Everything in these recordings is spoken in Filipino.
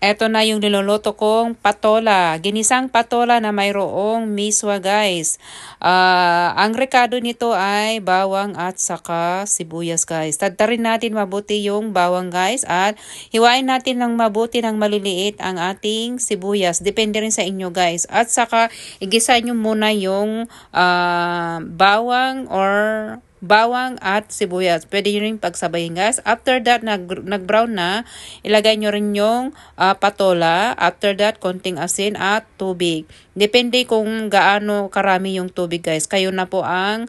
Eto na yung niluluto kong patola. Ginisang patola na mayroong miswa guys. Ang rekado nito ay bawang at saka sibuyas guys. Tadtarin natin mabuti yung bawang guys at hiwain natin ng mabuti ng maliliit ang ating sibuyas. Depende rin sa inyo guys. At saka igisa nyo muna yung bawang at sibuyas. Pwede nyo rin pagsabayin guys. After that, nag-brown na, ilagay nyo rin yung patola. After that, konting asin at tubig. Depende kung gaano karami yung tubig guys. Kayo na po ang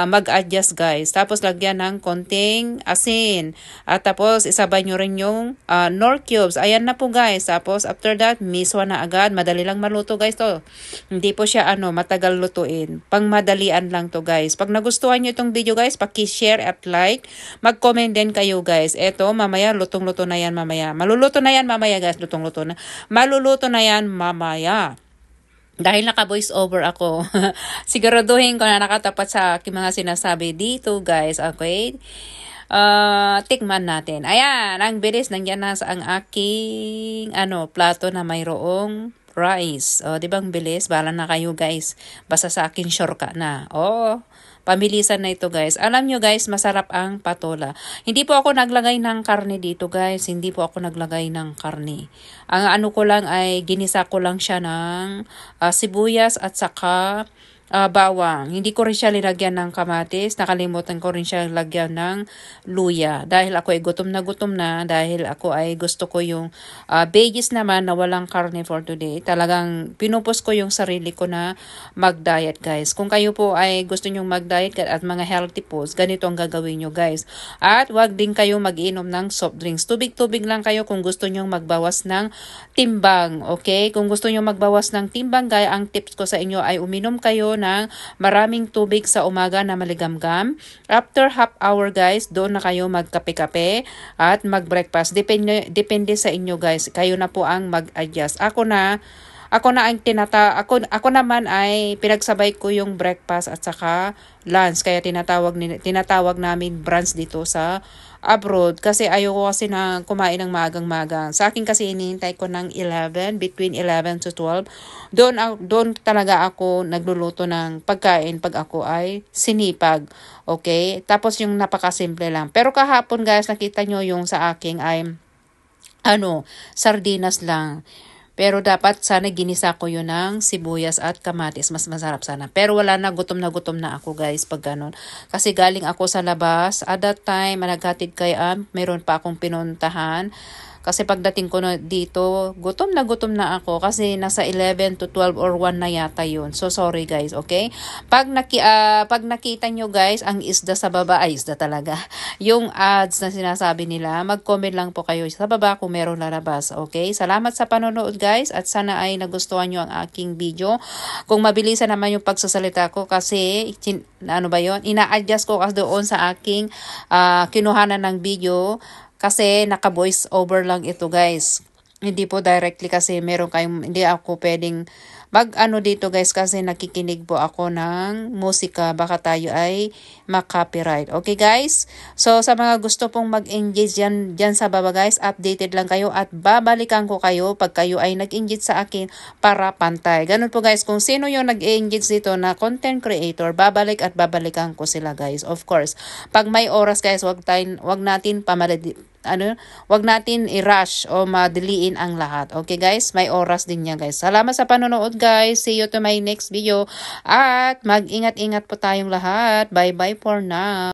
mag-adjust guys. Tapos lagyan ng konting asin. At tapos isabay nyo rin yung nor cubes. Ayan na po guys. Tapos after that, miswa na agad. Madali lang maluto guys to. Hindi po siya matagal lutuin. Pangmadalian lang to guys. Pag nagustuhan nyo itong video guys, paki-share at like. Mag-comment din kayo guys. Eto, mamaya lutong-luto na yan mamaya. Maluluto na yan mamaya guys. Lutong-luto na. Maluluto na yan mamaya. Dahil naka-voice over ako, siguraduhin ko na nakatapat sa aking mga sinasabi dito guys, okay? Tikman natin. Ayan, ang bilis, nandiyan na sa ang aking plato na mayroong rice. Di ba ang bilis? Bahala na kayo guys. Basta sa akin sure ka na. Pamilisan na ito guys. Alam nyo guys, masarap ang patola. Hindi po ako naglagay ng karne dito guys. Hindi po ako naglagay ng karne. Ang ko lang ay ginisa ko lang siya ng sibuyas at saka bawang. Hindi ko rin siya linagyan ng kamatis. Nakalimutan ko rin siya lagyan ng luya. Dahil ako ay gutom na. Dahil ako ay gusto ko yung veggies naman na walang karne for today. Talagang pinupos ko yung sarili ko na mag-diet guys. Kung kayo po ay gusto nyong mag-diet at mga healthy foods, ganito ang gagawin nyo guys. At wag din kayo mag-inom ng soft drinks. Tubig-tubig lang kayo kung gusto nyong magbawas ng timbang. Okay? Kung gusto nyong magbawas ng timbang, gaya ang tips ko sa inyo ay uminom kayo ng maraming tubig sa umaga na maligamgam. After half hour guys, doon na kayo magkape-kape at mag-breakfast. Depende sa inyo guys. Kayo na po ang mag-adjust. Ako naman ay pinagsabay ko yung breakfast at saka lunch. Kaya tinatawag namin brunch dito sa abroad kasi ayoko kasi na kumain ng magang-magang. Sa akin kasi inihintay ko ng 11, between 11 to 12. Doon talaga ako nagluluto ng pagkain pag ako ay sinipag. Okay? Tapos yung napakasimple lang. Pero kahapon guys, nakita nyo yung sa aking ay sardinas lang. Pero dapat sana ginisa ko yun ng sibuyas at kamatis. Mas masarap sana. Pero wala na, gutom na ako guys pag ganun. Kasi galing ako sa labas. At that time, naghatid kay meron pa akong pinuntahan. Kasi pagdating ko na dito, gutom na ako kasi nasa 11 to 12 or 1 na yata yun. So sorry guys, okay? Pag nakita nyo guys, ang isda sa baba, ay isda talaga. Yung ads na sinasabi nila, mag-comment lang po kayo sa baba kung meron lalabas, okay? Salamat sa panonood guys at sana ay nagustuhan nyo ang aking video. Kung mabilisan naman yung pagsasalita ko kasi, ina-adjust ko kasi doon sa aking kinuhanan ng video. Kasi naka-voice over lang ito guys. Hindi po directly kasi hindi ako pwedeng dito guys kasi nakikinig po ako ng musika. Baka tayo ay makopyright. Okay guys? So sa mga gusto pong mag-engage dyan sa baba guys, updated lang kayo at babalikan ko kayo pag kayo ay nag-engage sa akin para pantay. Ganun po guys, kung sino yung nag-engage dito na content creator, babalik at babalikan ko sila guys. Of course, pag may oras guys, wag natin wag natin i-rush o madiliin ang lahat. Okay guys? May oras din niya guys. Salamat sa panonood guys. See you to my next video. At mag-ingat-ingat po tayong lahat. Bye-bye for now.